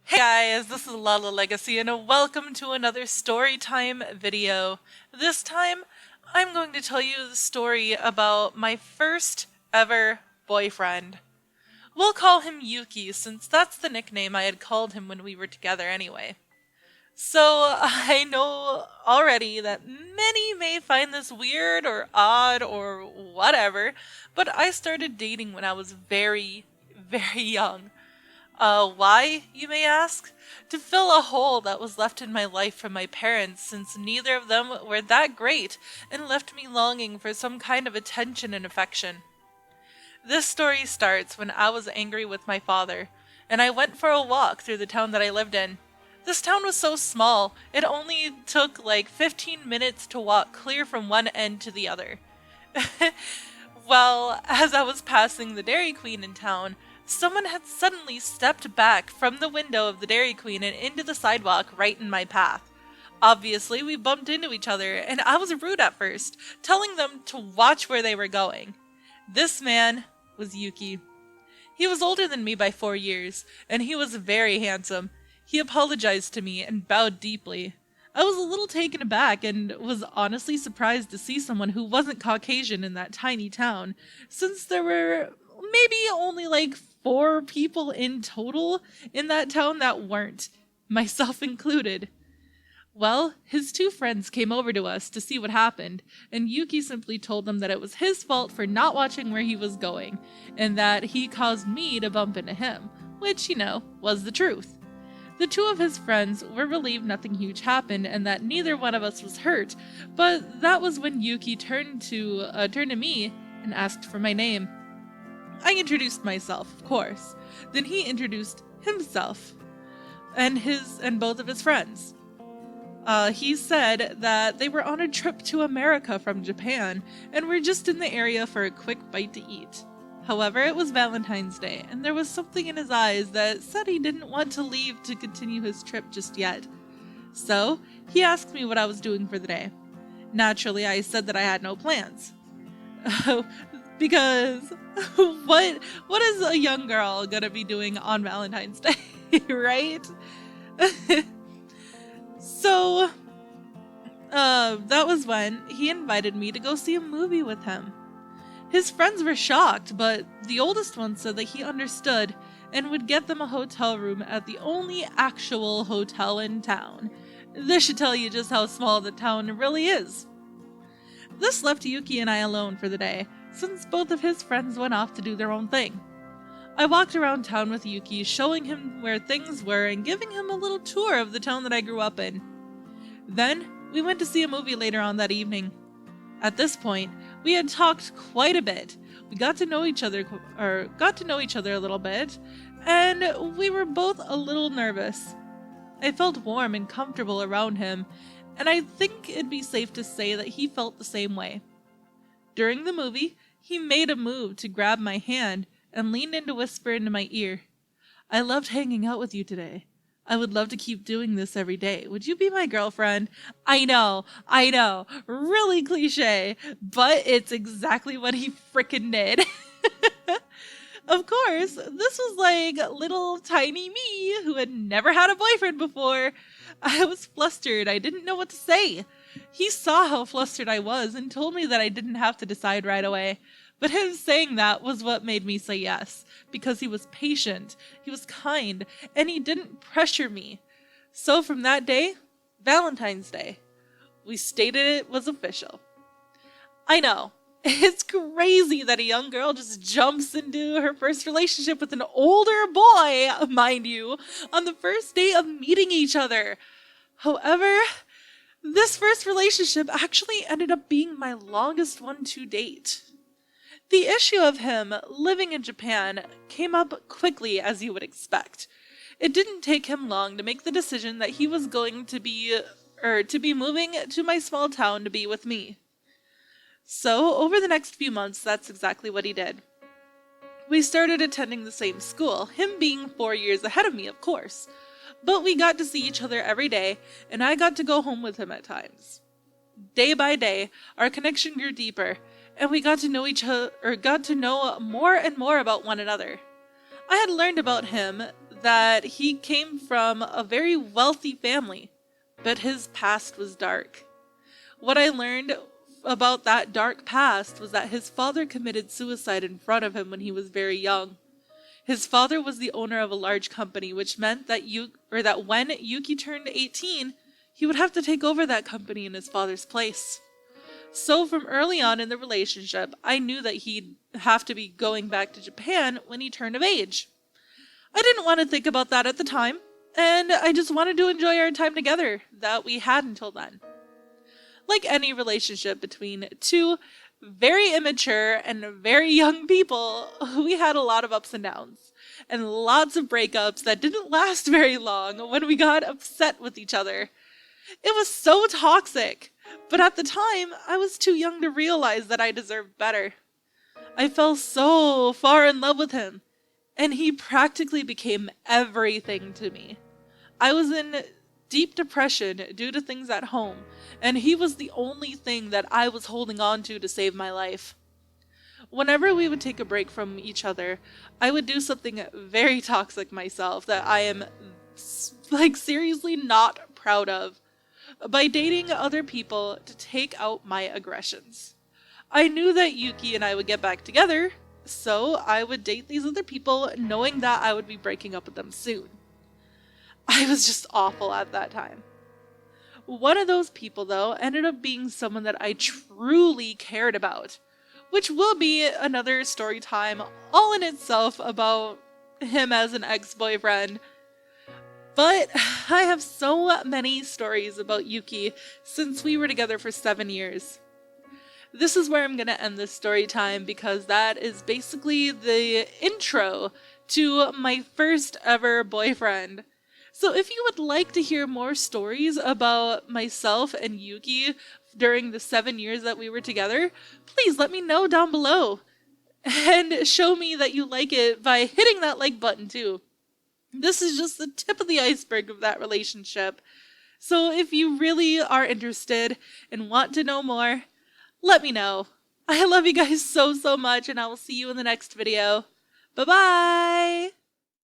Hey guys, this is Lala Legacy and welcome to another Storytime video. This time, I'm going to tell you the story about my first ever boyfriend. We'll call him Yuki since that's the nickname I had called him when we were together anyway. So, I know already that many may find this weird or odd or whatever, but I started dating when I was very young. Why, you may ask? To fill a hole that was left in my life from my parents, since neither of them were that great and left me longing for some kind of attention and affection. This story starts when I was angry with my father, and I went for a walk through the town that I lived in. This town was so small, it only took like 15 minutes to walk clear from one end to the other. Well, as I was passing the Dairy Queen in town, someone had suddenly stepped back from the window of the Dairy Queen and into the sidewalk right in my path. Obviously, we bumped into each other, and I was rude at first, telling them to watch where they were going. This man was Yuki. He was older than me by 4 years, and he was very handsome. He apologized to me and bowed deeply. I was a little taken aback and was honestly surprised to see someone who wasn't Caucasian in that tiny town, since there were maybe only like 4 people in total in that town that weren't, myself included. Well, his 2 friends came over to us to see what happened, and Yuki simply told them that it was his fault for not watching where he was going, and that he caused me to bump into him, which, was the truth. The 2 of his friends were relieved nothing huge happened and that neither one of us was hurt, but that was when Yuki turned to me and asked for my name. I introduced myself, of course. Then he introduced himself and both of his friends. He said that they were on a trip to America from Japan and were just in the area for a quick bite to eat. However, it was Valentine's Day, and there was something in his eyes that said he didn't want to leave to continue his trip just yet. So, he asked me what I was doing for the day. Naturally, I said that I had no plans. Because what is a young girl gonna be doing on Valentine's Day, right? So, that was when he invited me to go see a movie with him. His friends were shocked, but the oldest one said that he understood and would get them a hotel room at the only actual hotel in town. This should tell you just how small the town really is. This left Yuki and I alone for the day, since both of his friends went off to do their own thing. I walked around town with Yuki, showing him where things were and giving him a little tour of the town that I grew up in. Then, we went to see a movie later on that evening. At this point, we had talked quite a bit. We got to know each other a little bit, and we were both a little nervous. I felt warm and comfortable around him, and I think it'd be safe to say that he felt the same way. During the movie, he made a move to grab my hand and leaned in to whisper into my ear, "I loved hanging out with you today. I would love to keep doing this every day. Would you be my girlfriend?" I know, really cliche, but it's exactly what he frickin' did. Of course, this was like little tiny me who had never had a boyfriend before. I was flustered. I didn't know what to say. He saw how flustered I was and told me that I didn't have to decide right away. But him saying that was what made me say yes, because he was patient, he was kind, and he didn't pressure me. So from that day, Valentine's Day, we stated it was official. I know, it's crazy that a young girl just jumps into her first relationship with an older boy, mind you, on the first day of meeting each other. However, this first relationship actually ended up being my longest one to date. The issue of him living in Japan came up quickly, as you would expect. It didn't take him long to make the decision that he was going to be moving to my small town to be with me. So, over the next few months, that's exactly what he did. We started attending the same school, him being 4 years ahead of me, of course. But we got to see each other every day, and I got to go home with him at times. Day by day, our connection grew deeper, and we got to know more and more about one another. I had learned about him that he came from a very wealthy family, but his past was dark. What I learned about that dark past was that his father committed suicide in front of him when he was very young. His father was the owner of a large company, which meant that that when Yuki turned 18, he would have to take over that company in his father's place. So from early on in the relationship, I knew that he'd have to be going back to Japan when he turned of age. I didn't want to think about that at the time, and I just wanted to enjoy our time together that we had until then. Like any relationship between two very immature and very young people, we had a lot of ups and downs, and lots of breakups that didn't last very long when we got upset with each other. It was so toxic, but at the time, I was too young to realize that I deserved better. I fell so far in love with him, and he practically became everything to me. I was in deep depression due to things at home, and he was the only thing that I was holding on to save my life. Whenever we would take a break from each other, I would do something very toxic myself that I am seriously not proud of, by dating other people to take out my aggressions. I knew that Yuki and I would get back together, so I would date these other people knowing that I would be breaking up with them soon. I was just awful at that time. One of those people, though, ended up being someone that I truly cared about, which will be another story time all in itself about him as an ex-boyfriend. But I have so many stories about Yuki since we were together for 7 years. This is where I'm going to end this story time because that is basically the intro to my first ever boyfriend. So if you would like to hear more stories about myself and Yuki during the 7 years that we were together, please let me know down below. And show me that you like it by hitting that like button too. This is just the tip of the iceberg of that relationship. So if you really are interested and want to know more, let me know. I love you guys so much, and I will see you in the next video. Bye-bye!